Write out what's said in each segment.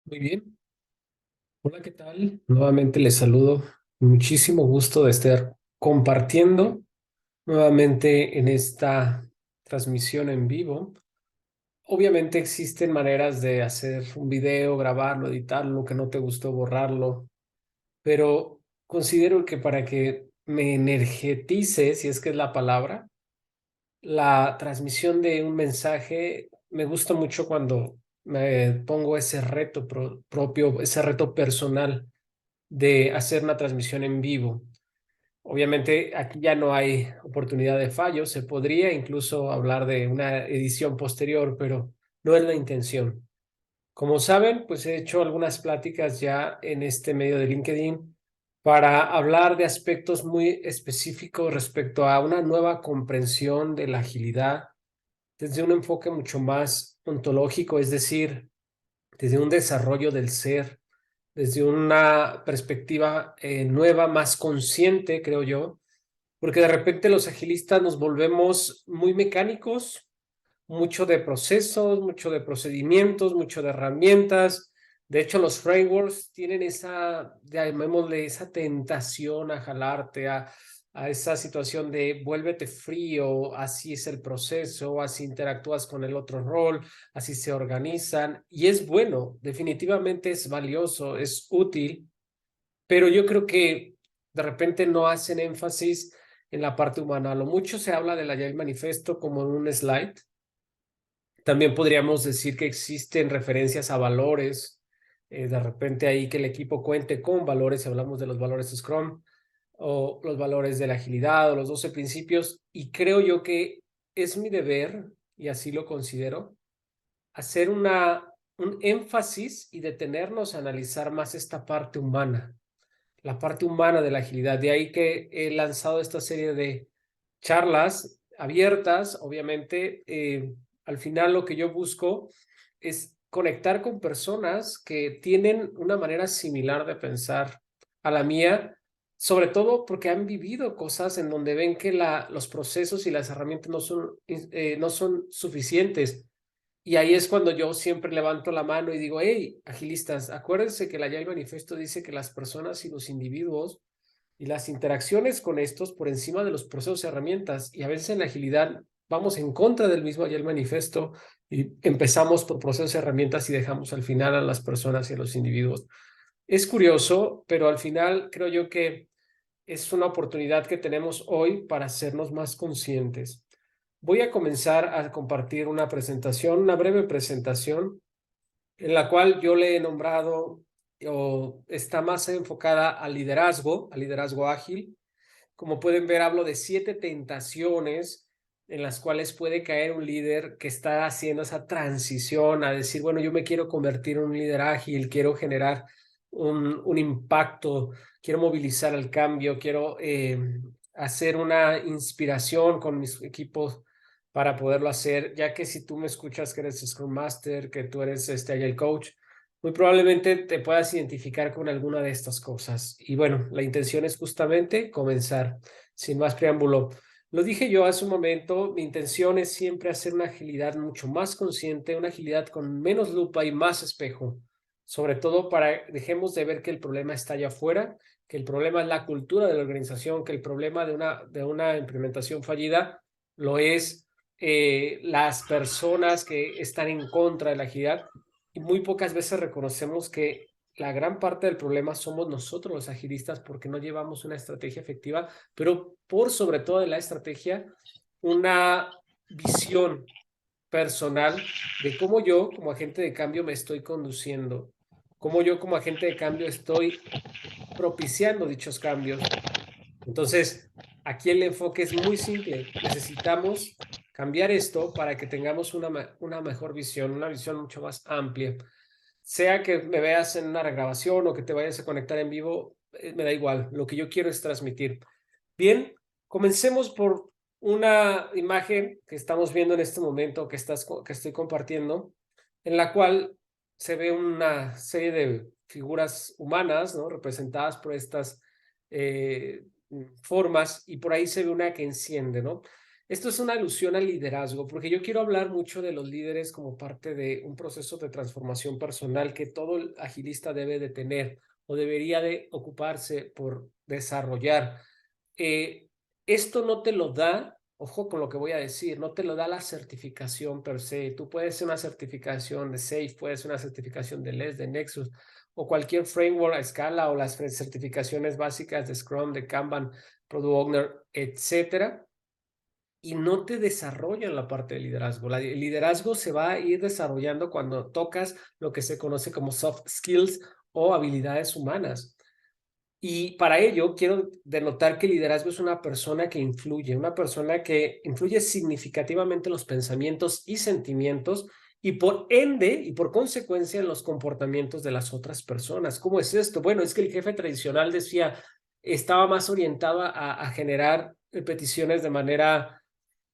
Muy bien. Hola, ¿qué tal? Nuevamente les saludo. Muchísimo gusto de estar compartiendo nuevamente en esta transmisión en vivo. Obviamente existen maneras de hacer un video, grabarlo, editarlo, que no te gustó, borrarlo, pero considero que para que me energetice, si es que es la palabra, la transmisión de un mensaje, me gusta mucho cuando me pongo ese reto propio, ese reto personal de hacer una transmisión en vivo. Obviamente aquí ya no hay oportunidad de fallo, se podría incluso hablar de una edición posterior, pero no es la intención. Como saben, pues he hecho algunas pláticas ya en este medio de LinkedIn para hablar de aspectos muy específicos respecto a una nueva comprensión de la agilidad desde un enfoque mucho más ontológico, es decir, desde un desarrollo del ser, desde una perspectiva nueva, más consciente, creo yo, porque de repente los agilistas nos volvemos muy mecánicos, mucho de procesos, mucho de procedimientos, mucho de herramientas. De hecho, los frameworks tienen esa, llamémosle, esa tentación a jalarte a esa situación de vuélvete frío, así es el proceso, así interactúas con el otro rol, así se organizan. Y es bueno, definitivamente es valioso, es útil, pero yo creo que de repente no hacen énfasis en la parte humana. A lo mucho se habla del Agile Manifesto como en un slide. También podríamos decir que existen referencias a valores, de repente ahí que el equipo cuente con valores, si hablamos de los valores Scrum o los valores de la agilidad o los 12 principios, y creo yo que es mi deber, y así lo considero, hacer un énfasis y detenernos a analizar más esta parte humana, la parte humana de la agilidad. De ahí que he lanzado esta serie de charlas abiertas, obviamente. Al final lo que yo busco es conectar con personas que tienen una manera similar de pensar a la mía, sobre todo porque han vivido cosas en donde ven que los procesos y las herramientas no son suficientes. Y ahí es cuando yo siempre levanto la mano y digo, hey, agilistas, acuérdense que el Agile Manifesto dice que las personas y los individuos y las interacciones con estos por encima de los procesos y herramientas. Y a veces en la agilidad vamos en contra del mismo Agile Manifesto y empezamos por procesos y herramientas y dejamos al final a las personas y a los individuos. Es curioso, pero al final creo yo que es una oportunidad que tenemos hoy para hacernos más conscientes. Voy a comenzar a compartir una presentación, una breve presentación, en la cual yo le he nombrado o está más enfocada al liderazgo ágil. Como pueden ver, hablo de 7 tentaciones en las cuales puede caer un líder que está haciendo esa transición a decir, bueno, yo me quiero convertir en un líder ágil, quiero generar un impacto, quiero movilizar el cambio, quiero hacer una inspiración con mis equipos para poderlo hacer, ya que si tú me escuchas que eres Scrum Master, que tú eres Agile Coach, muy probablemente te puedas identificar con alguna de estas cosas. Y bueno, la intención es justamente comenzar, sin más preámbulo. Lo dije yo hace un momento, mi intención es siempre hacer una agilidad mucho más consciente, una agilidad con menos lupa y más espejo, sobre todo para dejemos de ver que el problema está allá afuera, que el problema es la cultura de la organización, que el problema de una implementación fallida lo es las personas que están en contra de la agilidad, y muy pocas veces reconocemos que la gran parte del problema somos nosotros los agilistas porque no llevamos una estrategia efectiva, pero por sobre todo de la estrategia, una visión personal de cómo yo como agente de cambio me estoy conduciendo, cómo yo como agente de cambio estoy propiciando dichos cambios. Entonces, aquí el enfoque es muy simple. Necesitamos cambiar esto para que tengamos una mejor visión, una visión mucho más amplia. Sea que me veas en una regrabación o que te vayas a conectar en vivo, me da igual. Lo que yo quiero es transmitir. Bien, comencemos por una imagen que estamos viendo en este momento, que estoy compartiendo, en la cual se ve una serie de figuras humanas, ¿no? Representadas por estas eh, formas, y por ahí se ve una que enciende, ¿no? Esto es una alusión al liderazgo, porque yo quiero hablar mucho de los líderes como parte de un proceso de transformación personal que todo el agilista debe de tener o debería de ocuparse por desarrollar. Eh, Esto no te lo da, ojo con lo que voy a decir, no te lo da la certificación per se. Tú puedes hacer una certificación de SAFe, puedes hacer una certificación de LESS, de Nexus, o cualquier framework a escala, o las certificaciones básicas de Scrum, de Kanban, Product Owner, etcétera, y no te desarrollan la parte de liderazgo. El liderazgo se va a ir desarrollando cuando tocas lo que se conoce como soft skills o habilidades humanas. Y para ello quiero denotar que el liderazgo es una persona que influye significativamente en los pensamientos y sentimientos y por ende y por consecuencia en los comportamientos de las otras personas. ¿Cómo es esto? Bueno, es que el jefe tradicional decía, estaba más orientado a generar peticiones de manera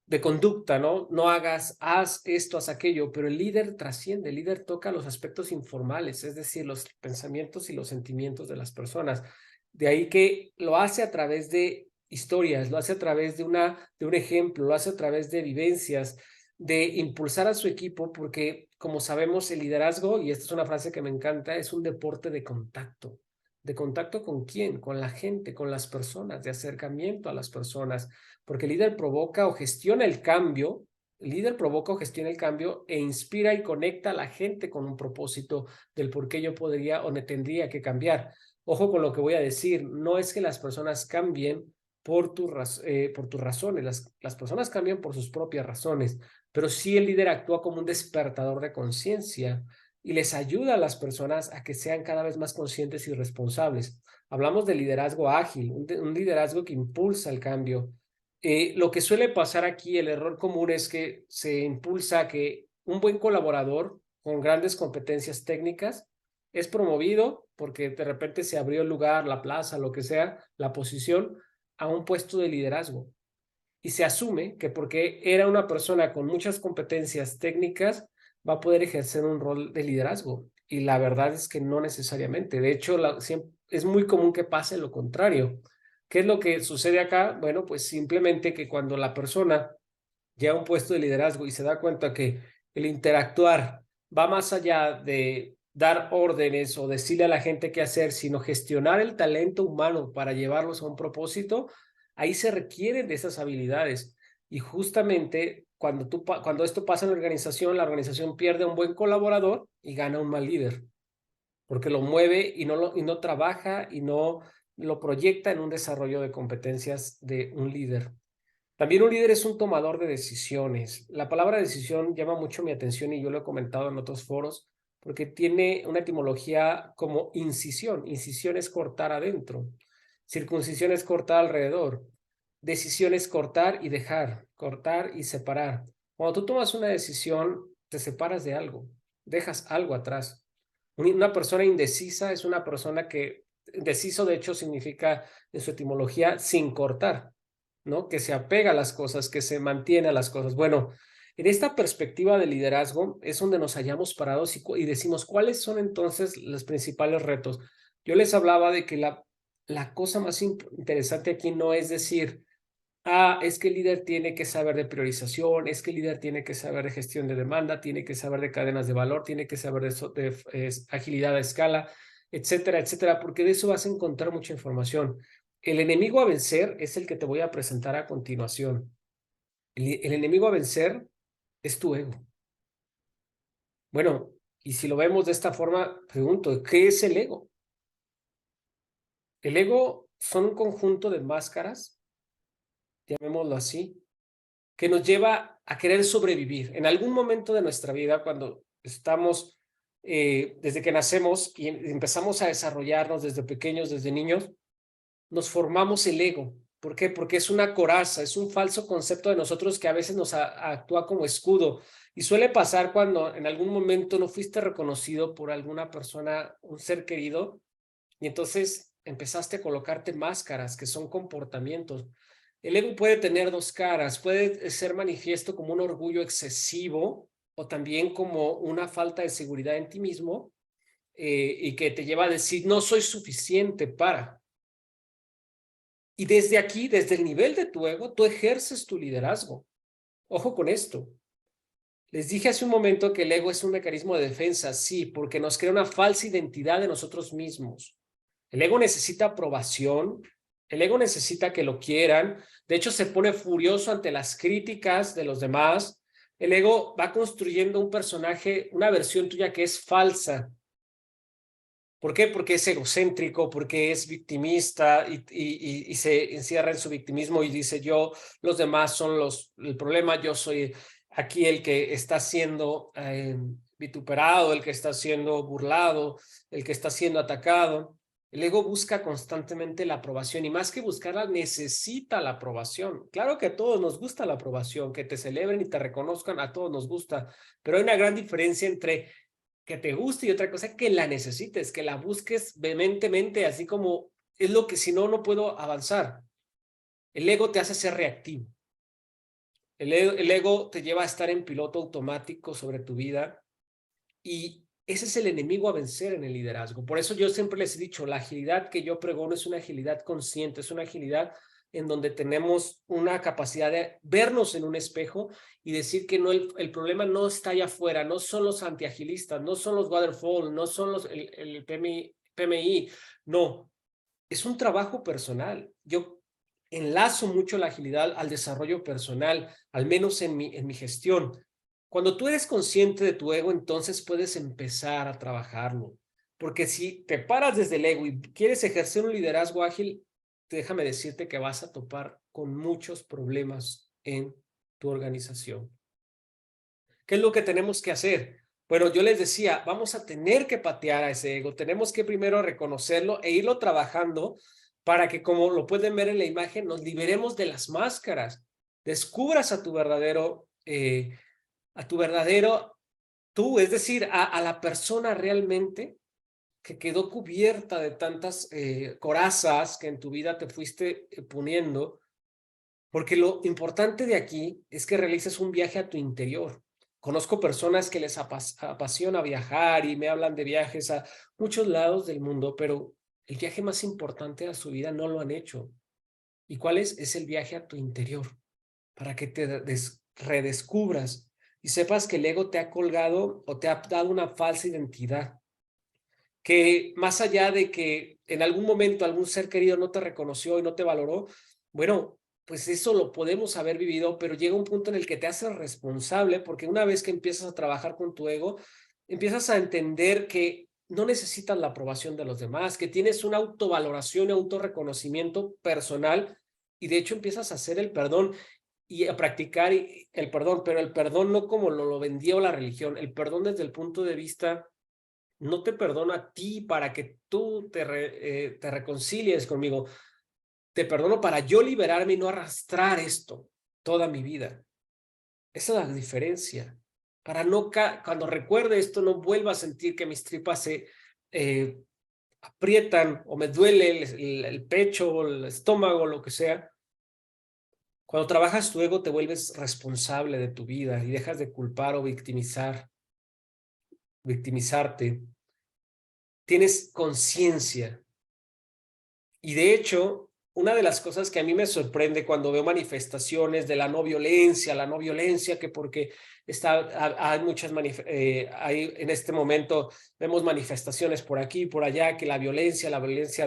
de conducta, ¿no? No hagas, haz esto, haz aquello, pero el líder trasciende, el líder toca los aspectos informales, es decir, los pensamientos y los sentimientos de las personas. De ahí que lo hace a través de historias, lo hace a través de un ejemplo, lo hace a través de vivencias, de impulsar a su equipo, porque como sabemos, el liderazgo, y esta es una frase que me encanta, es un deporte de contacto. ¿De contacto con quién? Con la gente, con las personas, de acercamiento a las personas, porque el líder provoca o gestiona el cambio, el líder provoca o gestiona el cambio e inspira y conecta a la gente con un propósito del por qué yo podría o me tendría que cambiar. Ojo con lo que voy a decir, no es que las personas cambien por tus razones, las personas cambian por sus propias razones, pero sí el líder actúa como un despertador de conciencia y les ayuda a las personas a que sean cada vez más conscientes y responsables. Hablamos de liderazgo ágil, un liderazgo que impulsa el cambio. Lo que suele pasar aquí, el error común es que se impulsa que un buen colaborador con grandes competencias técnicas es promovido porque de repente se abrió el lugar, la plaza, lo que sea, la posición a un puesto de liderazgo. Y se asume que porque era una persona con muchas competencias técnicas, va a poder ejercer un rol de liderazgo. Y la verdad es que no necesariamente. De hecho, es muy común que pase lo contrario. ¿Qué es lo que sucede acá? Bueno, pues simplemente que cuando la persona llega a un puesto de liderazgo y se da cuenta que el interactuar va más allá de dar órdenes o decirle a la gente qué hacer, sino gestionar el talento humano para llevarlos a un propósito, ahí se requieren de esas habilidades. Y justamente cuando esto pasa en la organización pierde un buen colaborador y gana un mal líder, porque lo mueve y no trabaja y no lo proyecta en un desarrollo de competencias de un líder. También un líder es un tomador de decisiones. La palabra decisión llama mucho mi atención y yo lo he comentado en otros foros porque tiene una etimología como incisión. Incisión es cortar adentro. Circuncisión es cortar alrededor. Decisión es cortar y dejar, cortar y separar. Cuando tú tomas una decisión, te separas de algo, dejas algo atrás. Una persona indecisa es una persona que, indeciso de hecho significa en su etimología sin cortar, ¿no? Que se apega a las cosas, que se mantiene a las cosas. Bueno, en esta perspectiva de liderazgo es donde nos hallamos parados y decimos, ¿cuáles son entonces los principales retos? Yo les hablaba de que la cosa más interesante aquí no es decir, es que el líder tiene que saber de priorización, es que el líder tiene que saber de gestión de demanda, tiene que saber de cadenas de valor, tiene que saber de agilidad a escala, etcétera, etcétera, porque de eso vas a encontrar mucha información. El enemigo a vencer es el que te voy a presentar a continuación. El enemigo a vencer es tu ego. Bueno, y si lo vemos de esta forma, pregunto, ¿qué es el ego? El ego son un conjunto de máscaras, llamémoslo así, que nos lleva a querer sobrevivir. En algún momento de nuestra vida, cuando estamos, desde que nacemos y empezamos a desarrollarnos desde pequeños, desde niños, nos formamos el ego. ¿Por qué? Porque es una coraza, es un falso concepto de nosotros que a veces nos actúa como escudo. Y suele pasar cuando en algún momento no fuiste reconocido por alguna persona, un ser querido, y entonces empezaste a colocarte máscaras que son comportamientos. El ego puede tener dos caras, puede ser manifiesto como un orgullo excesivo o también como una falta de seguridad en ti mismo, y que te lleva a decir, no soy suficiente para. Y desde aquí, desde el nivel de tu ego, tú ejerces tu liderazgo. Ojo con esto. Les dije hace un momento que el ego es un mecanismo de defensa, sí, porque nos crea una falsa identidad de nosotros mismos. El ego necesita aprobación, el ego necesita que lo quieran, de hecho se pone furioso ante las críticas de los demás. El ego va construyendo un personaje, una versión tuya que es falsa. ¿Por qué? Porque es egocéntrico, porque es victimista y se encierra en su victimismo y dice yo, los demás son el problema, yo soy aquí el que está siendo vituperado, el que está siendo burlado, el que está siendo atacado. El ego busca constantemente la aprobación y más que buscarla, necesita la aprobación. Claro que a todos nos gusta la aprobación, que te celebren y te reconozcan, a todos nos gusta, pero hay una gran diferencia entre que te guste y otra cosa que la necesites, que la busques vehementemente, así como es lo que si no, no puedo avanzar. El ego te hace ser reactivo. El ego te lleva a estar en piloto automático sobre tu vida y ese es el enemigo a vencer en el liderazgo. Por eso yo siempre les he dicho, la agilidad que yo pregono es una agilidad consciente, es una agilidad en donde tenemos una capacidad de vernos en un espejo y decir que no, el problema no está allá afuera, no son los antiagilistas, no son los waterfall, no son el PMI, no, es un trabajo personal. Yo enlazo mucho la agilidad al desarrollo personal, al menos en mi gestión. Cuando tú eres consciente de tu ego, entonces puedes empezar a trabajarlo. Porque si te paras desde el ego y quieres ejercer un liderazgo ágil, déjame decirte que vas a topar con muchos problemas en tu organización. ¿Qué es lo que tenemos que hacer? Bueno, yo les decía, vamos a tener que patear a ese ego, tenemos que primero reconocerlo e irlo trabajando para que, como lo pueden ver en la imagen, nos liberemos de las máscaras, descubras a tu verdadero tú, es decir, a la persona realmente que quedó cubierta de tantas corazas que en tu vida te fuiste poniendo, porque lo importante de aquí es que realices un viaje a tu interior. Conozco personas que les apasiona viajar y me hablan de viajes a muchos lados del mundo, pero el viaje más importante de su vida no lo han hecho. ¿Y cuál es? Es el viaje a tu interior, para que te redescubras y sepas que el ego te ha colgado o te ha dado una falsa identidad, que más allá de que en algún momento algún ser querido no te reconoció y no te valoró, bueno, pues eso lo podemos haber vivido, pero llega un punto en el que te haces responsable porque una vez que empiezas a trabajar con tu ego, empiezas a entender que no necesitas la aprobación de los demás, que tienes una autovaloración y autorreconocimiento personal y de hecho empiezas a hacer el perdón y a practicar el perdón, pero el perdón no como lo vendió la religión, el perdón desde el punto de vista no te perdono a ti para que tú te reconcilies conmigo. Te perdono para yo liberarme y no arrastrar esto toda mi vida. Esa es la diferencia. Para no, cuando recuerde esto, no vuelva a sentir que mis tripas se aprietan o me duele el pecho, el estómago, lo que sea. Cuando trabajas tu ego, te vuelves responsable de tu vida y dejas de culpar o victimizarte. Tienes conciencia. Y de hecho, una de las cosas que a mí me sorprende cuando veo manifestaciones de la no violencia, que porque hay muchas, hay en este momento vemos manifestaciones por aquí y por allá, que la violencia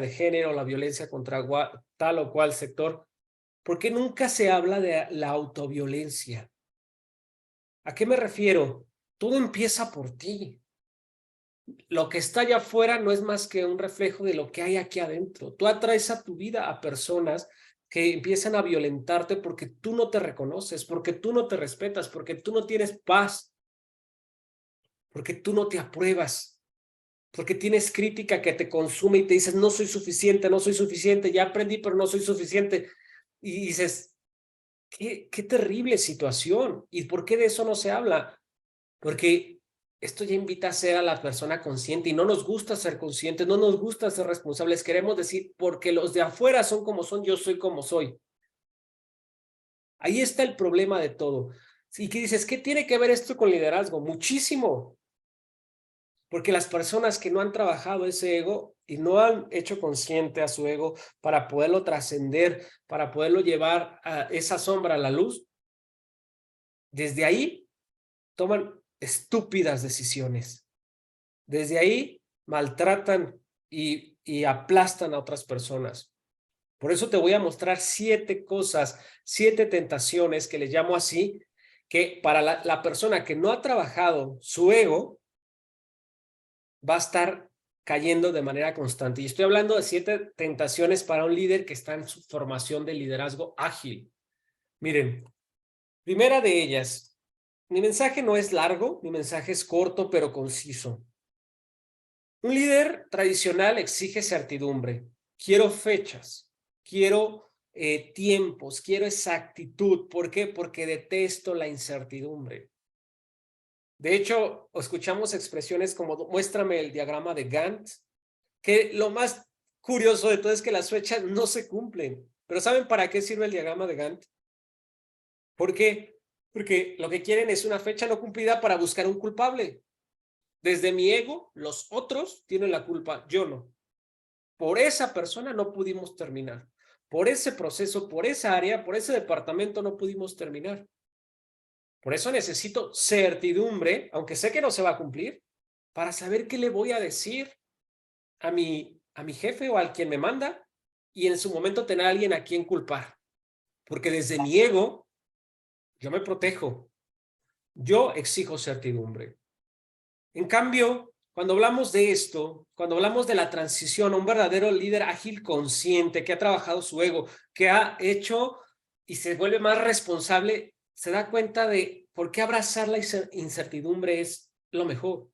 de género, la violencia contra tal o cual sector, ¿por qué nunca se habla de la autoviolencia? ¿A qué me refiero? Todo empieza por ti. Lo que está allá afuera no es más que un reflejo de lo que hay aquí adentro. Tú atraes a tu vida a personas que empiezan a violentarte porque tú no te reconoces, porque tú no te respetas, porque tú no tienes paz, porque tú no te apruebas, porque tienes crítica que te consume y te dices, no soy suficiente, no soy suficiente, ya aprendí, pero no soy suficiente. Y dices, qué terrible situación. ¿Y por qué de eso no se habla? Porque esto ya invita a ser a la persona consciente y no nos gusta ser conscientes, no nos gusta ser responsables. Queremos decir, porque los de afuera son como son, yo soy como soy. Ahí está el problema de todo. Y que dices, ¿qué tiene que ver esto con liderazgo? Muchísimo. Porque las personas que no han trabajado ese ego y no han hecho consciente a su ego para poderlo trascender, para poderlo llevar a esa sombra a la luz, desde ahí toman estúpidas decisiones. Desde ahí maltratan y aplastan a otras personas. Por eso te voy a mostrar 7 cosas, 7 tentaciones que les llamo así, que para la persona que no ha trabajado su ego, va a estar cayendo de manera constante. Y estoy hablando de 7 tentaciones para un líder que está en su formación de liderazgo ágil. Miren, primera de ellas, mi mensaje no es largo, mi mensaje es corto pero conciso. Un líder tradicional exige certidumbre. Quiero fechas, quiero tiempos, quiero exactitud. ¿Por qué? Porque detesto la incertidumbre. De hecho, escuchamos expresiones como muéstrame el diagrama de Gantt, que lo más curioso de todo es que las fechas no se cumplen. Pero ¿saben para qué sirve el diagrama de Gantt? ¿Por qué? Porque lo que quieren es una fecha no cumplida para buscar un culpable. Desde mi ego, los otros tienen la culpa, yo no. Por esa persona no pudimos terminar. Por ese proceso, por esa área, por ese departamento no pudimos terminar. Por eso necesito certidumbre, aunque sé que no se va a cumplir, para saber qué le voy a decir a mi jefe o al quien me manda y en su momento tener a alguien a quien culpar. Porque desde mi ego, yo me protejo. Yo exijo certidumbre. En cambio, cuando hablamos de esto, cuando hablamos de la transición a un verdadero líder ágil consciente, que ha trabajado su ego, que ha hecho y se vuelve más responsable, se da cuenta de por qué abrazar la incertidumbre es lo mejor.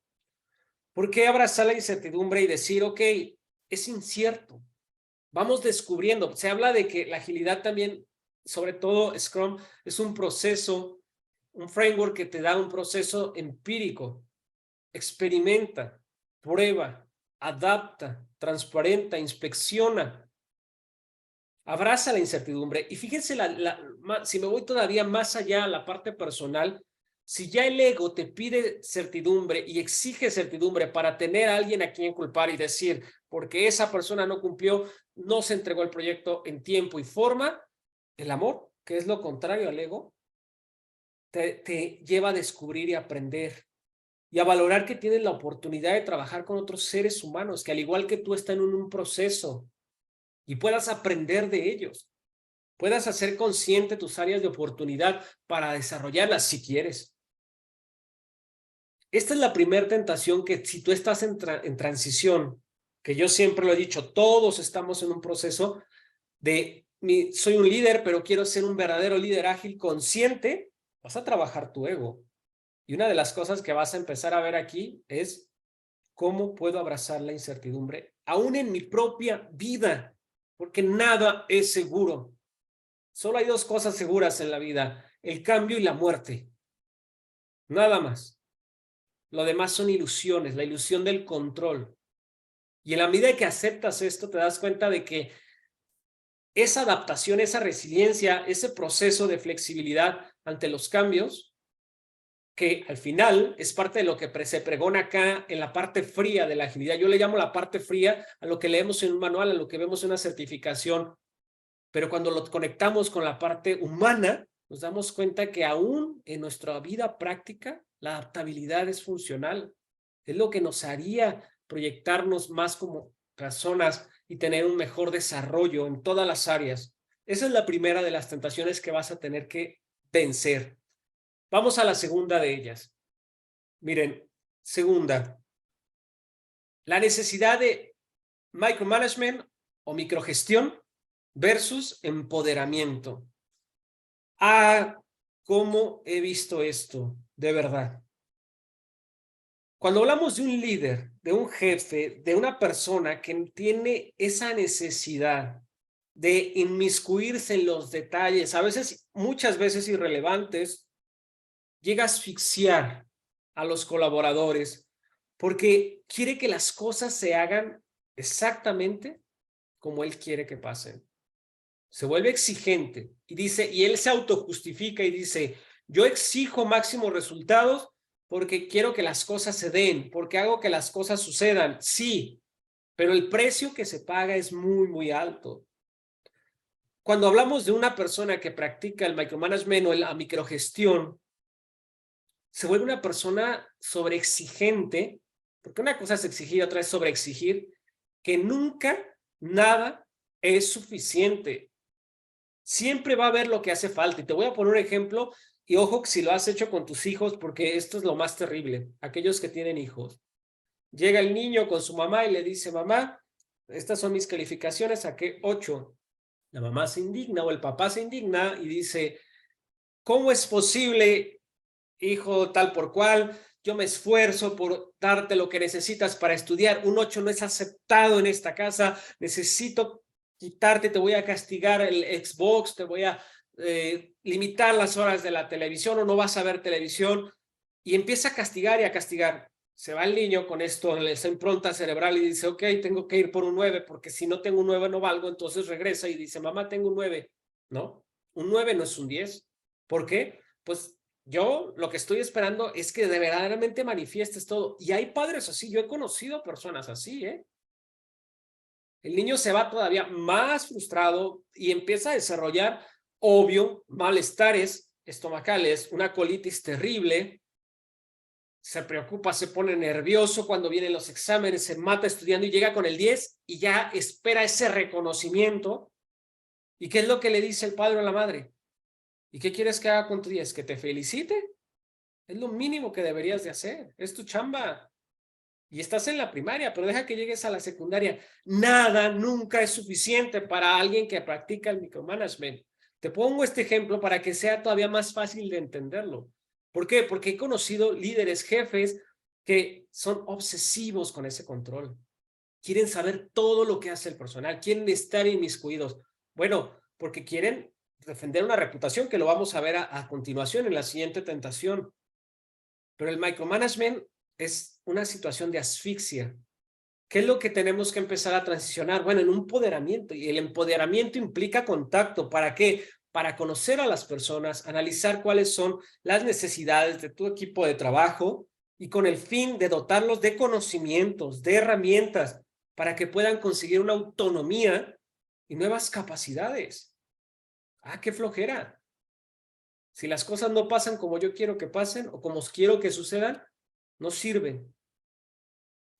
¿Por qué abrazar la incertidumbre y decir, ok, es incierto? Vamos descubriendo. Se habla de que la agilidad también, sobre todo Scrum, es un proceso, un framework que te da un proceso empírico. Experimenta, prueba, adapta, transparenta, inspecciona, abraza la incertidumbre. Y fíjense, si me voy todavía más allá a la parte personal, si ya el ego te pide certidumbre y exige certidumbre para tener a alguien a quien culpar y decir, porque esa persona no cumplió, no se entregó el proyecto en tiempo y forma, el amor, que es lo contrario al ego, te lleva a descubrir y aprender y a valorar que tienes la oportunidad de trabajar con otros seres humanos que al igual que tú están en un proceso y puedas aprender de ellos, puedas hacer consciente tus áreas de oportunidad para desarrollarlas si quieres. Esta es la primera tentación que si tú estás en transición, que yo siempre lo he dicho, todos estamos en un proceso de soy un líder, pero quiero ser un verdadero líder ágil consciente, vas a trabajar tu ego. Y una de las cosas que vas a empezar a ver aquí es cómo puedo abrazar la incertidumbre, aún en mi propia vida, porque nada es seguro. Solo hay 2 cosas seguras en la vida, el cambio y la muerte. Nada más. Lo demás son ilusiones, la ilusión del control. Y en la medida que aceptas esto, te das cuenta de que esa adaptación, esa resiliencia, ese proceso de flexibilidad ante los cambios, que al final es parte de lo que se pregona acá en la parte fría de la agilidad. Yo le llamo la parte fría a lo que leemos en un manual, a lo que vemos en una certificación, pero cuando lo conectamos con la parte humana, nos damos cuenta que aún en nuestra vida práctica, la adaptabilidad es funcional. Es lo que nos haría proyectarnos más como personas y tener un mejor desarrollo en todas las áreas. Esa es la primera de las tentaciones que vas a tener que vencer. Vamos a la segunda de ellas. Miren, segunda, la necesidad de micromanagement o microgestión versus empoderamiento. Ah, ¿cómo he visto esto? De verdad. Cuando hablamos de un líder, de un jefe, de una persona que tiene esa necesidad de inmiscuirse en los detalles, a veces, muchas veces irrelevantes, llega a asfixiar a los colaboradores porque quiere que las cosas se hagan exactamente como él quiere que pasen. Se vuelve exigente y dice, y él se autojustifica y dice, yo exijo máximos resultados porque quiero que las cosas se den, porque hago que las cosas sucedan. Sí, pero el precio que se paga es muy, muy alto. Cuando hablamos de una persona que practica el micromanagement o la microgestión, se vuelve una persona sobreexigente, porque una cosa es exigir, otra es sobreexigir, que nunca nada es suficiente. Siempre va a haber lo que hace falta. Y te voy a poner un ejemplo, y ojo que si lo has hecho con tus hijos, porque esto es lo más terrible. Aquellos que tienen hijos. Llega el niño con su mamá y le dice, mamá, estas son mis calificaciones, saqué 8. La mamá se indigna o el papá se indigna y dice, ¿cómo es posible, hijo tal por cual? Yo me esfuerzo por darte lo que necesitas para estudiar. Un 8 no es aceptado en esta casa. Necesito quitarte, te voy a castigar el Xbox, te voy a limitar las horas de la televisión o no vas a ver televisión. Y empieza a castigar y a castigar. Se va el niño con esto en esa impronta cerebral y dice, ok, tengo que ir por un 9 porque si no tengo un 9 no valgo. Entonces regresa y dice, mamá, tengo un 9. No, un 9 no es un 10. ¿Por qué? Pues yo lo que estoy esperando es que de verdaderamente manifiestes todo. Y hay padres así, yo he conocido personas así, ¿eh? El niño se va todavía más frustrado y empieza a desarrollar, obvio, malestares estomacales, una colitis terrible, se preocupa, se pone nervioso cuando vienen los exámenes, se mata estudiando y llega con el 10 y ya espera ese reconocimiento. ¿Y qué es lo que le dice el padre o la madre? ¿Y qué quieres que haga con tu 10? ¿Que te felicite? Es lo mínimo que deberías de hacer. Es tu chamba. Y estás en la primaria, pero deja que llegues a la secundaria. Nada nunca es suficiente para alguien que practica el micromanagement. Te pongo este ejemplo para que sea todavía más fácil de entenderlo. ¿Por qué? Porque he conocido líderes, jefes, que son obsesivos con ese control. Quieren saber todo lo que hace el personal, quieren estar inmiscuidos. Bueno, porque quieren defender una reputación que lo vamos a ver a continuación en la siguiente tentación. Pero el micromanagement es una situación de asfixia. ¿Qué es lo que tenemos que empezar a transicionar? Bueno, en un empoderamiento. Y el empoderamiento implica contacto. ¿Para qué? Para conocer a las personas, analizar cuáles son las necesidades de tu equipo de trabajo y con el fin de dotarlos de conocimientos, de herramientas, para que puedan conseguir una autonomía y nuevas capacidades. ¡Ah, qué flojera! Si las cosas no pasan como yo quiero que pasen o como quiero que sucedan, no sirven.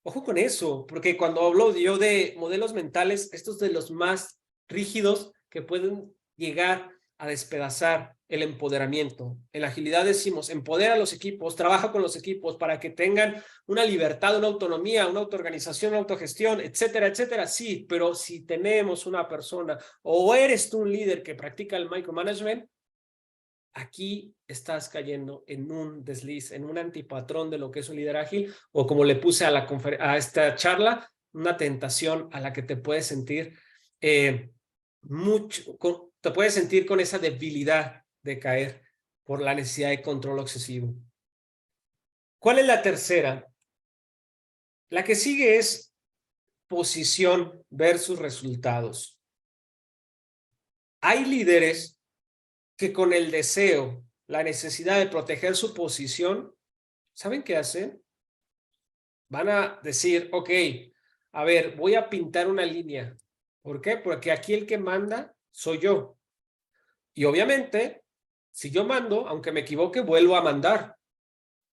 Ojo con eso, porque cuando hablo yo de modelos mentales, estos de los más rígidos que pueden llegar a despedazar el empoderamiento. En la agilidad decimos, empodera a los equipos, trabaja con los equipos para que tengan una libertad, una autonomía, una autoorganización, una autogestión, etcétera, etcétera. Sí, pero si tenemos una persona o eres tú un líder que practica el micromanagement, aquí estás cayendo en un desliz, en un antipatrón de lo que es un líder ágil, o como le puse a esta charla, una tentación a la que te puedes sentir te puedes sentir con esa debilidad de caer por la necesidad de control excesivo. ¿Cuál es la tercera? La que sigue es posición versus resultados. Hay líderes que con el deseo, la necesidad de proteger su posición, ¿saben qué hacen? Van a decir, ok, a ver, voy a pintar una línea. ¿Por qué? Porque aquí el que manda soy yo. Y obviamente, si yo mando, aunque me equivoque, vuelvo a mandar.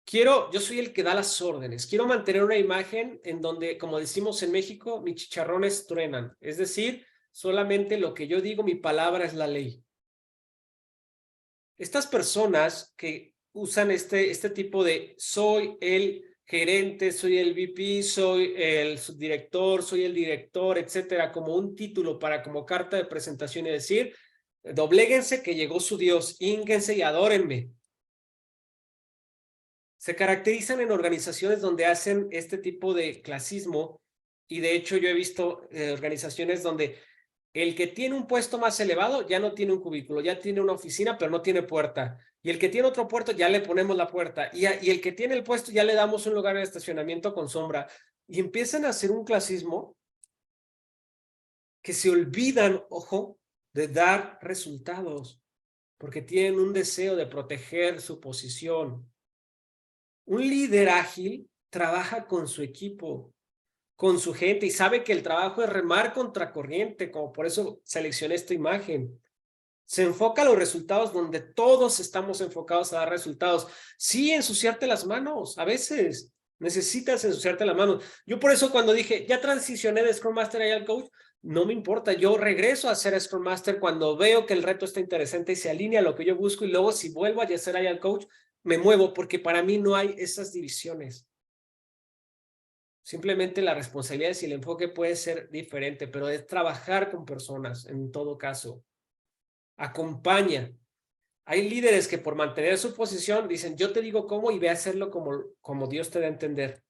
Yo soy el que da las órdenes. Quiero mantener una imagen en donde, como decimos en México, mis chicharrones truenan. Es decir, solamente lo que yo digo, mi palabra es la ley. Estas personas que usan este tipo de soy el gerente, soy el VP, soy el subdirector, soy el director, etcétera, como un título para como carta de presentación y decir, dobléguense que llegó su Dios, hínguense y adórenme. Se caracterizan en organizaciones donde hacen este tipo de clasismo y de hecho yo he visto organizaciones donde el que tiene un puesto más elevado ya no tiene un cubículo, ya tiene una oficina, pero no tiene puerta. Y el que tiene otro puesto ya le ponemos la puerta. Y el que tiene el puesto ya le damos un lugar de estacionamiento con sombra. Y empiezan a hacer un clasismo que se olvidan, ojo, de dar resultados, porque tienen un deseo de proteger su posición. Un líder ágil trabaja con su equipo, con su gente, y sabe que el trabajo es remar contra corriente, como por eso seleccioné esta imagen. Se enfoca a los resultados donde todos estamos enfocados a dar resultados. Sí, ensuciarte las manos, a veces necesitas ensuciarte las manos. Yo por eso cuando dije, ya transicioné de Scrum Master a Agile Coach, no me importa, yo regreso a ser Scrum Master cuando veo que el reto está interesante y se alinea a lo que yo busco, y luego si vuelvo a ser Agile Coach, me muevo, porque para mí no hay esas divisiones. Simplemente la responsabilidad y el enfoque puede ser diferente, pero es trabajar con personas en todo caso. Acompaña. Hay líderes que por mantener su posición dicen, yo te digo cómo y ve a hacerlo como Dios te da a entender.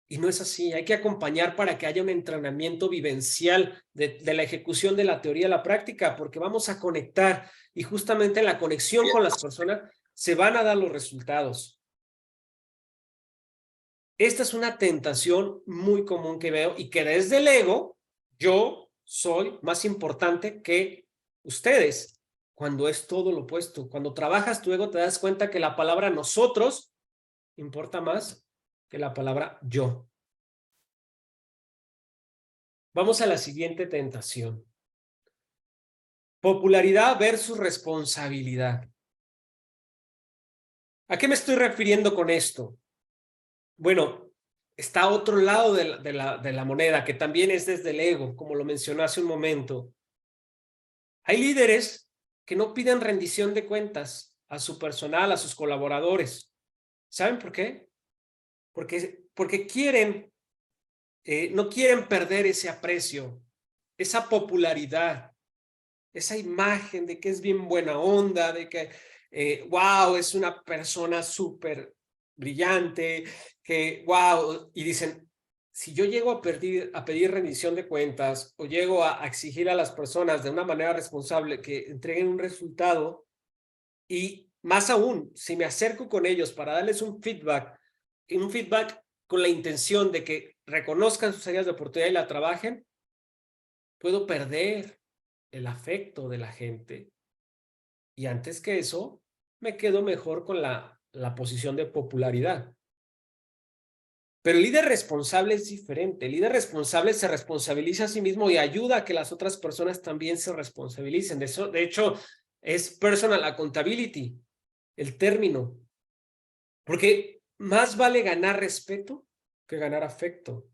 Y no es así, hay que acompañar para que haya un entrenamiento vivencial de la ejecución de la teoría a la práctica, porque vamos a conectar y justamente en la conexión con las personas se van a dar los resultados. Esta es una tentación muy común que veo y que desde el ego yo soy más importante que ustedes, cuando es todo lo opuesto. Cuando trabajas tu ego te das cuenta que la palabra nosotros importa más que la palabra yo. Vamos a la siguiente tentación. Popularidad versus responsabilidad. ¿A qué me estoy refiriendo con esto? Bueno, está otro lado de la moneda, que también es desde el ego, como lo mencioné hace un momento. Hay líderes que no piden rendición de cuentas a su personal, a sus colaboradores. ¿Saben por qué? Porque quieren, no quieren perder ese aprecio, esa popularidad, esa imagen de que es bien buena onda, de que, wow, es una persona súper brillante, que, wow, y dicen, si yo llego a pedir rendición de cuentas o llego a exigir a las personas de una manera responsable que entreguen un resultado, y más aún, si me acerco con ellos para darles un feedback con la intención de que reconozcan sus áreas de oportunidad y la trabajen, puedo perder el afecto de la gente. Y antes que eso, me quedo mejor con la posición de popularidad. Pero el líder responsable es diferente. El líder responsable se responsabiliza a sí mismo y ayuda a que las otras personas también se responsabilicen. De hecho, es personal accountability, el término. Porque más vale ganar respeto que ganar afecto.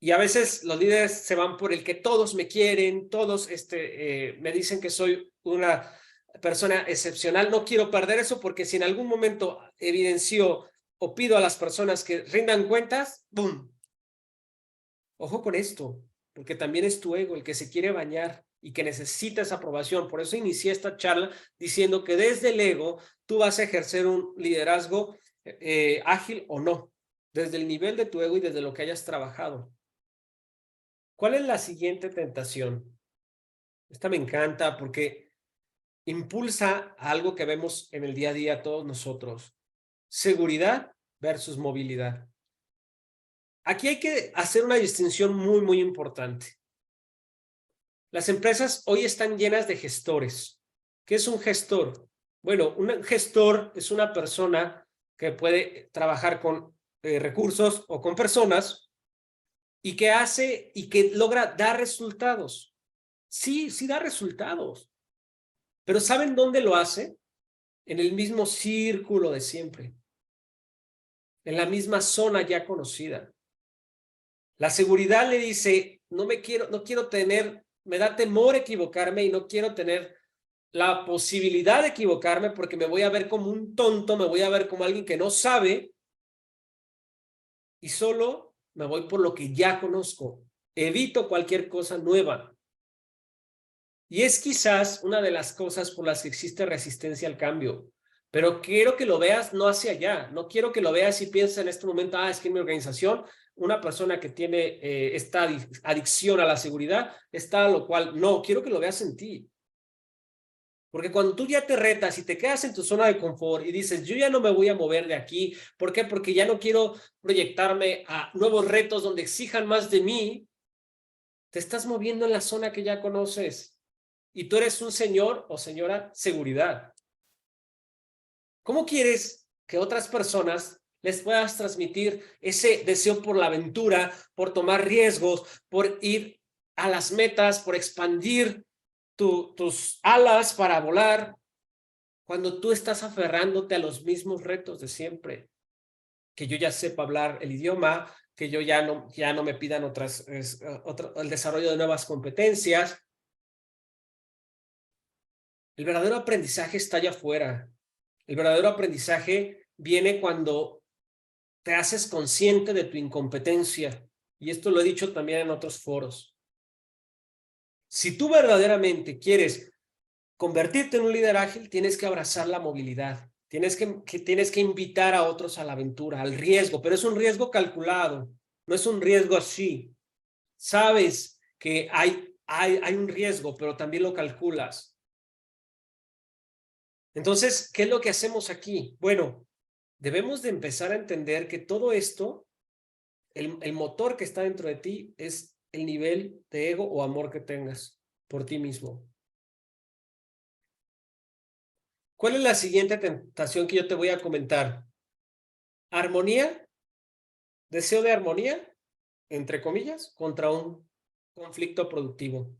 Y a veces los líderes se van por el que todos me quieren, todos me dicen que soy una persona excepcional. No quiero perder eso, porque si en algún momento evidencio o pido a las personas que rindan cuentas, ¡boom! Ojo con esto, porque también es tu ego el que se quiere bañar y que necesita esa aprobación. Por eso inicié esta charla diciendo que desde el ego tú vas a ejercer un liderazgo ágil o no, desde el nivel de tu ego y desde lo que hayas trabajado. ¿Cuál es la siguiente tentación? Esta me encanta porque impulsa algo que vemos en el día a día todos nosotros. Seguridad versus movilidad. Aquí hay que hacer una distinción muy, muy importante. Las empresas hoy están llenas de gestores. ¿Qué es un gestor? Bueno, un gestor es una persona que puede trabajar con recursos o con personas y que hace y que logra dar resultados. Sí, sí da resultados. Pero ¿saben dónde lo hace? En el mismo círculo de siempre. En la misma zona ya conocida. La seguridad le dice, no quiero tener, me da temor equivocarme y no quiero tener la posibilidad de equivocarme porque me voy a ver como un tonto, me voy a ver como alguien que no sabe y solo me voy por lo que ya conozco. Evito cualquier cosa nueva. Y es quizás una de las cosas por las que existe resistencia al cambio. Pero quiero que lo veas no hacia allá. No quiero que lo veas y pienses en este momento, es que en mi organización una persona que tiene esta adicción a la seguridad está, lo cual no, quiero que lo veas en ti. Porque cuando tú ya te retas y te quedas en tu zona de confort y dices, yo ya no me voy a mover de aquí, ¿por qué? Porque ya no quiero proyectarme a nuevos retos donde exijan más de mí, te estás moviendo en la zona que ya conoces. Y tú eres un señor o señora seguridad. ¿Cómo quieres que otras personas les puedas transmitir ese deseo por la aventura, por tomar riesgos, por ir a las metas, por expandir tus alas para volar, cuando tú estás aferrándote a los mismos retos de siempre. Que yo ya sepa hablar el idioma, que yo ya no me pidan el desarrollo de nuevas competencias. El verdadero aprendizaje está allá afuera. El verdadero aprendizaje viene cuando te haces consciente de tu incompetencia. Y esto lo he dicho también en otros foros. Si tú verdaderamente quieres convertirte en un líder ágil, tienes que abrazar la movilidad. Tienes que invitar a otros a la aventura, al riesgo, pero es un riesgo calculado, no es un riesgo así. Sabes que hay un riesgo, pero también lo calculas. Entonces, ¿qué es lo que hacemos aquí? Bueno, debemos de empezar a entender que todo esto, el motor que está dentro de ti es el nivel de ego o amor que tengas por ti mismo. ¿Cuál es la siguiente tentación que yo te voy a comentar? Armonía, deseo de armonía, entre comillas, contra un conflicto productivo.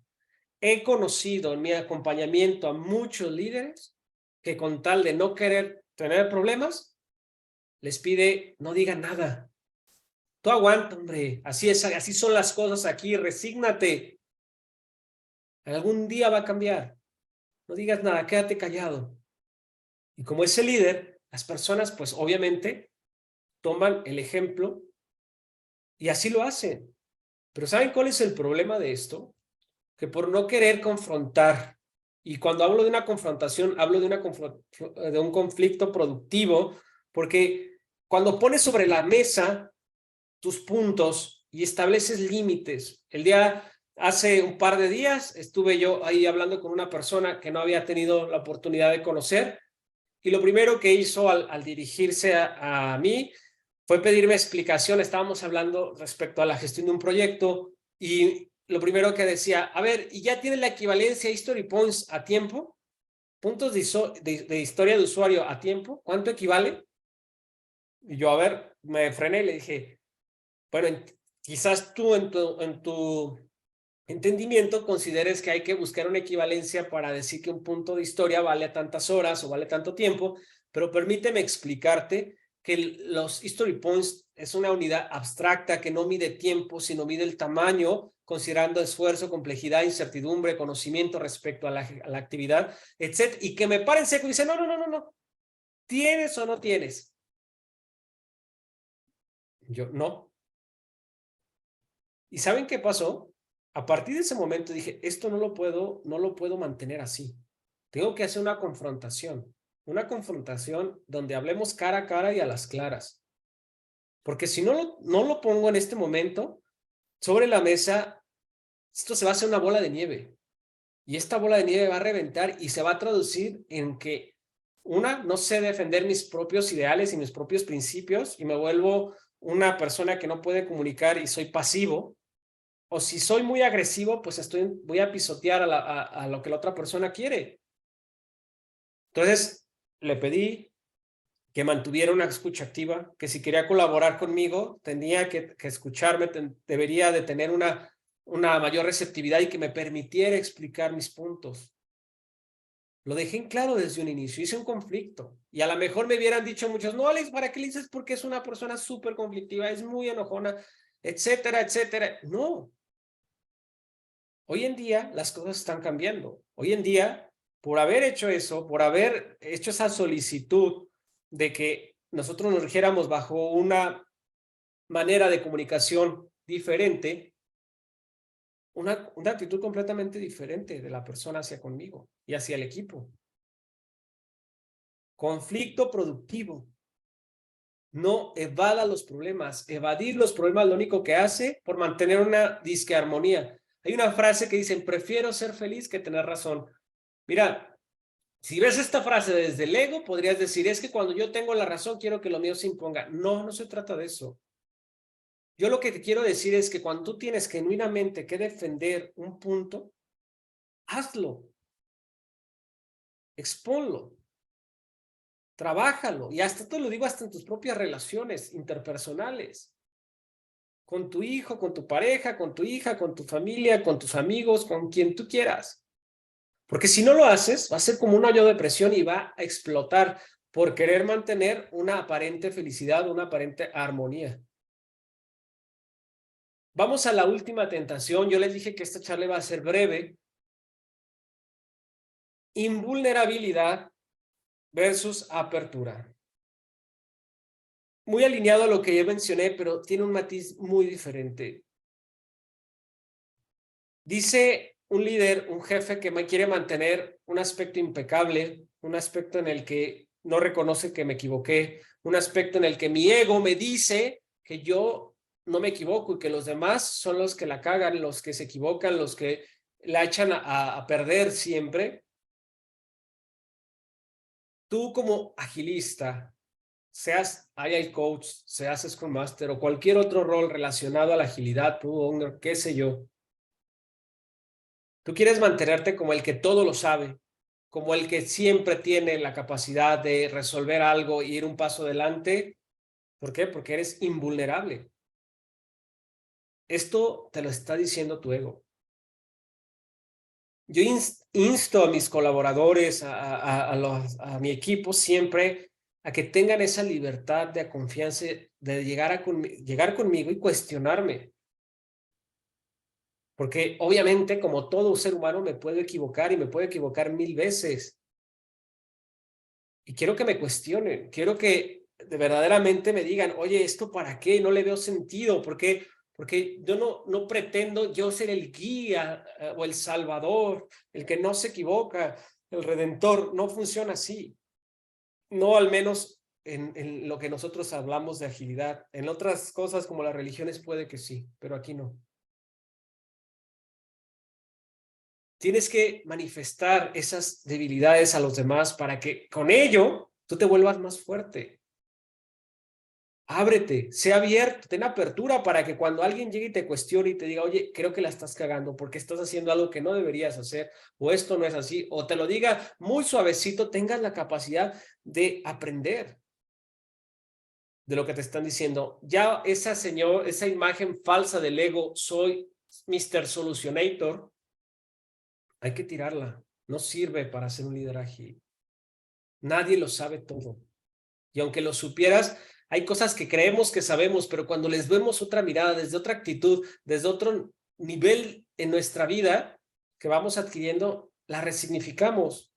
He conocido en mi acompañamiento a muchos líderes que con tal de no querer tener problemas, les pide no digan nada. Tú aguanta, hombre, así es, así son las cosas aquí, resígnate. Algún día va a cambiar. No digas nada, quédate callado. Y como ese líder, las personas pues obviamente toman el ejemplo y así lo hacen. Pero ¿saben cuál es el problema de esto? Que por no querer confrontar, y cuando hablo de una confrontación, hablo de un conflicto productivo, porque cuando pones sobre la mesa tus puntos y estableces límites, hace un par de días estuve yo ahí hablando con una persona que no había tenido la oportunidad de conocer, y lo primero que hizo al dirigirse a mí fue pedirme explicación. Estábamos hablando respecto a la gestión de un proyecto y lo primero que decía, a ver, ¿y ya tiene la equivalencia History Points a tiempo? ¿Puntos de historia de usuario a tiempo? ¿Cuánto equivale? Y yo, a ver, me frené y le dije, bueno, quizás tú en tu entendimiento consideres que hay que buscar una equivalencia para decir que un punto de historia vale tantas horas o vale tanto tiempo, pero permíteme explicarte que los history points es una unidad abstracta que no mide tiempo, sino mide el tamaño, considerando esfuerzo, complejidad, incertidumbre, conocimiento respecto a la actividad, etc. Y que me paren seco y dice, no, ¿tienes o no tienes? Yo, no. ¿Y saben qué pasó? A partir de ese momento dije, esto no lo puedo mantener así. Tengo que hacer una confrontación donde hablemos cara a cara y a las claras. Porque si no lo pongo en este momento sobre la mesa, esto se va a hacer una bola de nieve. Y esta bola de nieve va a reventar y se va a traducir en que, no sé defender mis propios ideales y mis propios principios y me vuelvo una persona que no puede comunicar y soy pasivo. O si soy muy agresivo, pues voy a pisotear a lo que la otra persona quiere. Entonces, le pedí que mantuviera una escucha activa, que si quería colaborar conmigo, tenía que escucharme, debería de tener una mayor receptividad y que me permitiera explicar mis puntos. Lo dejé en claro desde un inicio, hice un conflicto. Y a lo mejor me hubieran dicho muchos, no, Alex, ¿para qué le dices? Porque es una persona súper conflictiva, es muy enojona, etcétera, etcétera. No. Hoy en día las cosas están cambiando. Hoy en día, por haber hecho eso, por haber hecho esa solicitud de que nosotros nos rigiéramos bajo una manera de comunicación diferente, una actitud completamente diferente de la persona hacia conmigo y hacia el equipo. Conflicto productivo. No evada los problemas. Evadir los problemas lo único que hace por mantener una disque armonía. Hay una frase que dicen, prefiero ser feliz que tener razón. Mira, si ves esta frase desde el ego, podrías decir, es que cuando yo tengo la razón, quiero que lo mío se imponga. No, no se trata de eso. Yo lo que te quiero decir es que cuando tú tienes genuinamente que defender un punto, hazlo. Exponlo. Trabájalo. Y hasta te lo digo, hasta en tus propias relaciones interpersonales. Con tu hijo, con tu pareja, con tu hija, con tu familia, con tus amigos, con quien tú quieras. Porque si no lo haces, va a ser como un hoyo de presión y va a explotar por querer mantener una aparente felicidad, una aparente armonía. Vamos a la última tentación. Yo les dije que esta charla va a ser breve. Invulnerabilidad versus apertura. Muy alineado a lo que ya mencioné, pero tiene un matiz muy diferente. Dice un líder, un jefe que me quiere mantener un aspecto impecable, un aspecto en el que no reconoce que me equivoqué, un aspecto en el que mi ego me dice que yo no me equivoco y que los demás son los que la cagan, los que se equivocan, los que la echan a perder siempre. Tú como agilista, seas Agile Coach, seas Scrum Master o cualquier otro rol relacionado a la agilidad, Product Owner, qué sé yo, tú quieres mantenerte como el que todo lo sabe, como el que siempre tiene la capacidad de resolver algo y ir un paso adelante. ¿Por qué? Porque eres invulnerable. Esto te lo está diciendo tu ego. Yo insto a mis colaboradores, a mi equipo siempre a que tengan esa libertad de confianza, de llegar conmigo y cuestionarme. Porque obviamente, como todo ser humano, me puedo equivocar y me puedo equivocar 1000 veces. Y quiero que me cuestionen, quiero que verdaderamente me digan, oye, ¿esto para qué? No le veo sentido, ¿por qué? Porque yo no pretendo yo ser el guía o el salvador, el que no se equivoca, el redentor, no funciona así. No al menos en lo que nosotros hablamos de agilidad. En otras cosas como las religiones puede que sí, pero aquí no. Tienes que manifestar esas debilidades a los demás para que con ello tú te vuelvas más fuerte. Ábrete, sé abierto, ten apertura para que cuando alguien llegue y te cuestione y te diga, oye, creo que la estás cagando porque estás haciendo algo que no deberías hacer, o esto no es así, o te lo diga muy suavecito, tengas la capacidad de aprender de lo que te están diciendo. Ya esa imagen falsa del ego, soy Mr. Solucionator, hay que tirarla. No sirve para ser un líder ágil. Nadie lo sabe todo. Y aunque lo supieras, hay cosas que creemos que sabemos, pero cuando les vemos otra mirada, desde otra actitud, desde otro nivel en nuestra vida que vamos adquiriendo, la resignificamos.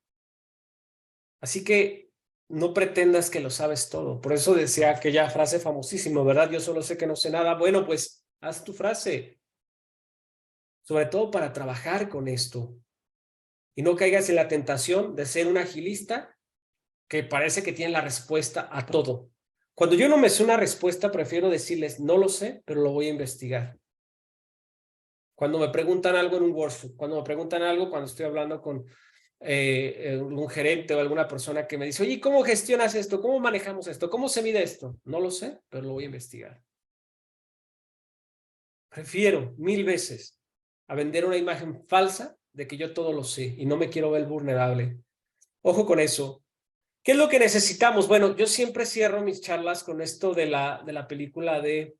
Así que no pretendas que lo sabes todo. Por eso decía aquella frase famosísima, ¿verdad? Yo solo sé que no sé nada. Bueno, pues haz tu frase, sobre todo para trabajar con esto y no caigas en la tentación de ser un agilista que parece que tiene la respuesta a todo. Cuando yo no me sé una respuesta, prefiero decirles, no lo sé, pero lo voy a investigar. Cuando me preguntan algo en un workshop, cuando me preguntan algo, cuando estoy hablando con un gerente o alguna persona que me dice, oye, ¿cómo gestionas esto? ¿Cómo manejamos esto? ¿Cómo se mide esto? No lo sé, pero lo voy a investigar. Prefiero 1000 veces a vender una imagen falsa de que yo todo lo sé y no me quiero ver vulnerable. Ojo con eso. ¿Qué es lo que necesitamos? Bueno, yo siempre cierro mis charlas con esto de la película de,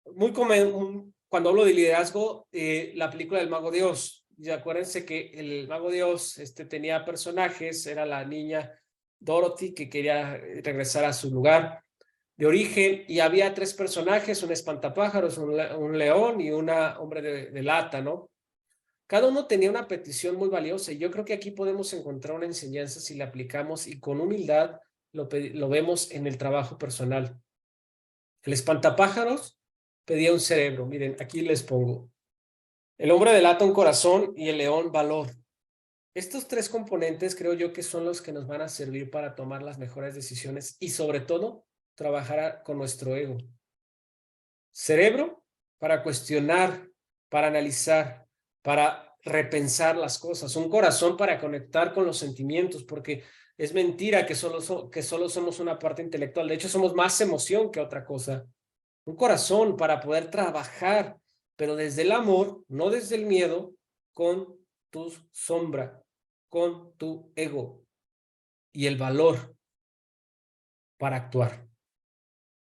cuando hablo de liderazgo, la película del Mago de Oz. Y acuérdense que el Mago de Oz tenía personajes, era la niña Dorothy que quería regresar a su lugar de origen y había 3 personajes, un espantapájaros, un león y una hombre de lata, ¿no? Cada uno tenía una petición muy valiosa y yo creo que aquí podemos encontrar una enseñanza si la aplicamos y con humildad lo vemos en el trabajo personal. El espantapájaros pedía un cerebro. Miren, aquí les pongo. El hombre delata un corazón y el león valor. Estos 3 componentes creo yo que son los que nos van a servir para tomar las mejores decisiones y sobre todo trabajar con nuestro ego. Cerebro para cuestionar, para analizar, para repensar las cosas. Un corazón para conectar con los sentimientos, porque es mentira que solo somos una parte intelectual. De hecho, somos más emoción que otra cosa. Un corazón para poder trabajar, pero desde el amor, no desde el miedo, con tu sombra, con tu ego y el valor. para actuar.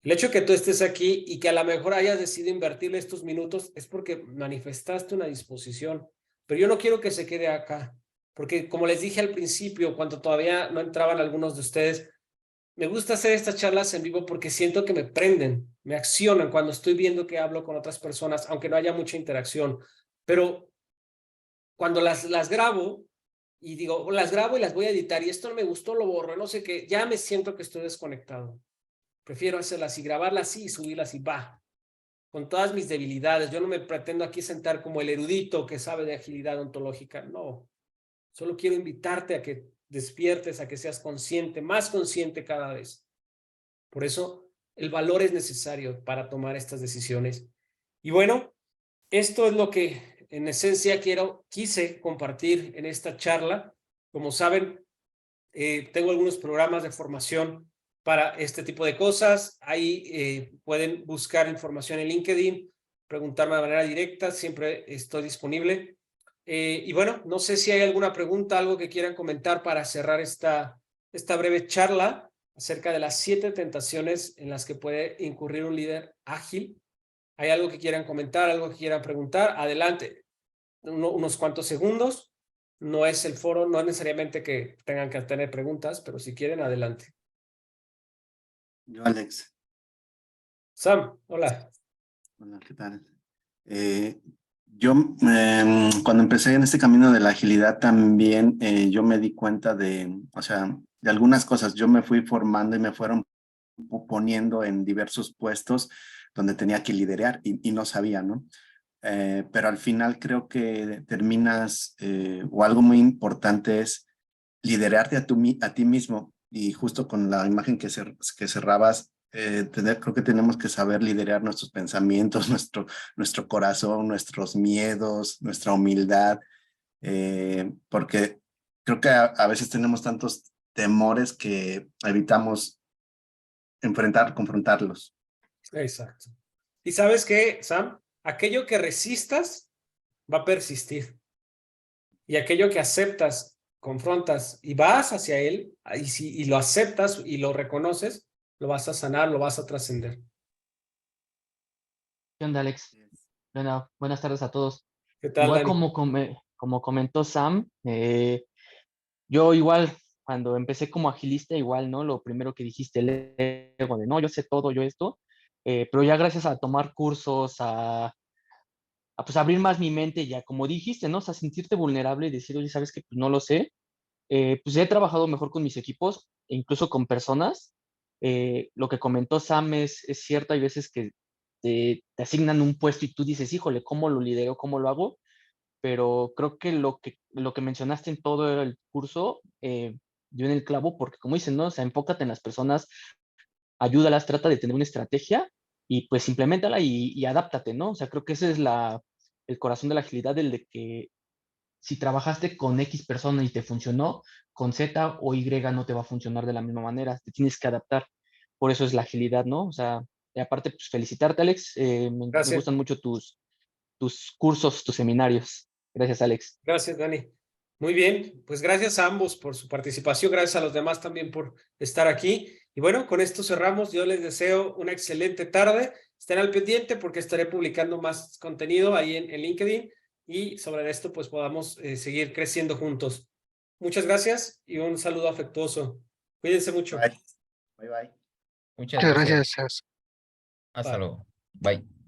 El hecho de que tú estés aquí y que a lo mejor hayas decidido invertirle estos minutos es porque manifestaste una disposición, pero yo no quiero que se quede acá, porque como les dije al principio, cuando todavía no entraban algunos de ustedes, me gusta hacer estas charlas en vivo porque siento que me prenden, me accionan cuando estoy viendo que hablo con otras personas, aunque no haya mucha interacción, pero cuando las grabo y digo, las grabo y las voy a editar y esto no me gustó, lo borro, no sé qué, ya me siento que estoy desconectado. Prefiero hacerlas y grabarlas así y subirlas y va, con todas mis debilidades. Yo no me pretendo aquí sentar como el erudito que sabe de agilidad ontológica, no. Solo quiero invitarte a que despiertes, a que seas consciente, más consciente cada vez. Por eso el valor es necesario para tomar estas decisiones. Y bueno, esto es lo que en esencia quise compartir en esta charla. Como saben, tengo algunos programas de formación para este tipo de cosas. Ahí pueden buscar información en LinkedIn, preguntarme de manera directa, siempre estoy disponible. Y bueno, no sé si hay alguna pregunta, algo que quieran comentar para cerrar esta breve charla acerca de las 7 tentaciones en las que puede incurrir un líder ágil. ¿Hay algo que quieran comentar, algo que quieran preguntar? Adelante, unos cuantos segundos. No es el foro, no es necesariamente que tengan que tener preguntas, pero si quieren, adelante. Yo, Alex. Sam, hola. Hola, ¿qué tal? Yo, cuando empecé en este camino de la agilidad también, yo me di cuenta de, o sea, de algunas cosas. Yo me fui formando y me fueron poniendo en diversos puestos donde tenía que liderar y no sabía, ¿no? Pero al final creo que terminas, o algo muy importante es liderarte a ti mismo. Y justo con la imagen que cerrabas, creo que tenemos que saber liderar nuestros pensamientos, nuestro corazón, nuestros miedos, nuestra humildad, porque creo que a veces tenemos tantos temores que evitamos confrontarlos. Exacto. ¿Y sabes qué, Sam? Aquello que resistas va a persistir. Y aquello que aceptas, confrontas y vas hacia él, y lo aceptas y lo reconoces, lo vas a sanar, lo vas a trascender. ¿Qué onda, Alex? Bueno, buenas tardes a todos. ¿Qué tal, Igual Dani? como comentó Sam, yo igual, cuando empecé como agilista, igual, ¿no? Lo primero que dijiste, el ego de, no, yo sé todo, yo esto, pero ya gracias a tomar cursos, pues abrir más mi mente, ya como dijiste, ¿no? O sea, sentirte vulnerable y decir, oye, ¿sabes qué? Pues no lo sé. Pues he trabajado mejor con mis equipos, e incluso con personas. Lo que comentó Sam es cierto, hay veces que te asignan un puesto y tú dices, híjole, ¿cómo lo lidero? ¿Cómo lo hago? Pero creo que lo que mencionaste en todo el curso dio en el clavo, porque como dicen, ¿no? O sea, enfócate en las personas, ayúdalas, trata de tener una estrategia y pues implementala y adáptate, ¿no? O sea, creo que ese es el corazón de la agilidad, el de que si trabajaste con X persona y te funcionó, con Z o Y no te va a funcionar de la misma manera, te tienes que adaptar. Por eso es la agilidad, ¿no? O sea, y aparte, pues felicitarte, Alex. Me Gracias. gustan mucho tus cursos, tus seminarios. Gracias, Alex. Gracias, Dani. Muy bien, pues gracias a ambos por su participación, gracias a los demás también por estar aquí. Y bueno, con esto cerramos. Yo les deseo una excelente tarde. Estén al pendiente porque estaré publicando más contenido ahí en LinkedIn y sobre esto pues podamos seguir creciendo juntos. Muchas gracias y un saludo afectuoso. Cuídense mucho. Bye, bye, bye. Muchas Muchas gracias. gracias. Hasta Bye. luego. Bye.